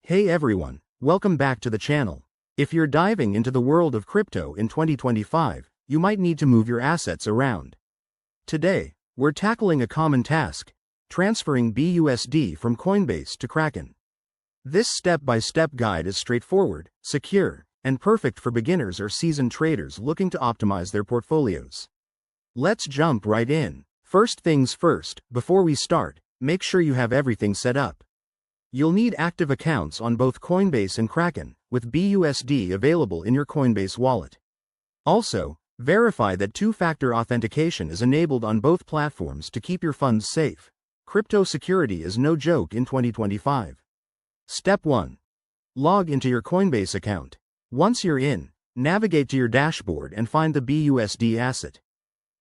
Hey everyone, welcome back to the channel. If you're diving into the world of crypto in 2025, you might need to move your assets around. Today, we're tackling a common task: transferring BUSD from Coinbase to Kraken. This step-by-step guide is straightforward, secure, and perfect for beginners or seasoned traders looking to optimize their portfolios. Let's jump right in. First things first, before we start, make sure you have everything set up. You'll need active accounts on both Coinbase and Kraken, with BUSD available in your Coinbase wallet. Also, verify that two-factor authentication is enabled on both platforms to keep your funds safe. Crypto security is no joke in 2025. Step 1. Log into your Coinbase account. Once you're in, navigate to your dashboard and find the BUSD asset.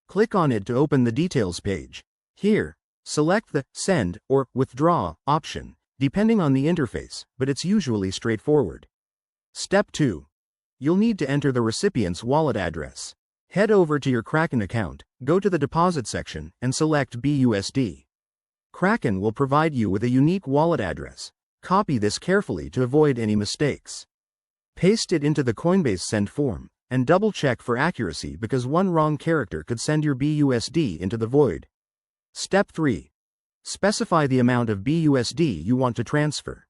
Click on it to open the details page. Here, select the Send or Withdraw option, depending on the interface, but it's usually straightforward. Step 2. You'll need to enter the recipient's wallet address. Head over to your Kraken account, go to the deposit section, and select BUSD. Kraken will provide you with a unique wallet address. Copy this carefully to avoid any mistakes. Paste it into the Coinbase send form, and double-check for accuracy because one wrong character could send your BUSD into the void. Step 3. Specify the amount of BUSD you want to transfer.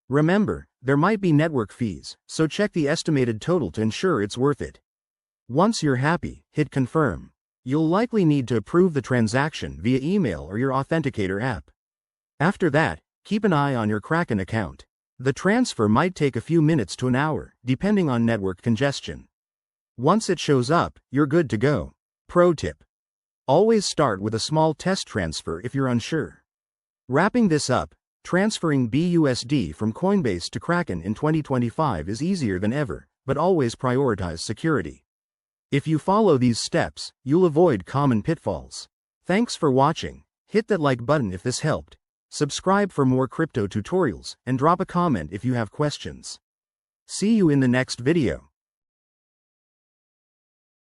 Remember, there might be network fees, so check the estimated total to ensure it's worth it. Once you're happy, hit confirm. You'll likely need to approve the transaction via email or your authenticator app. After that, keep an eye on your Kraken account. The transfer might take a few minutes to an hour, depending on network congestion. Once it shows up, you're good to go. Pro tip: always start with a small test transfer if you're unsure. Wrapping this up, transferring BUSD from Coinbase to Kraken in 2025 is easier than ever, but always prioritize security. If you follow these steps, you'll avoid common pitfalls. Thanks for watching. Hit that like button if this helped. Subscribe for more crypto tutorials, and drop a comment if you have questions. See you in the next video.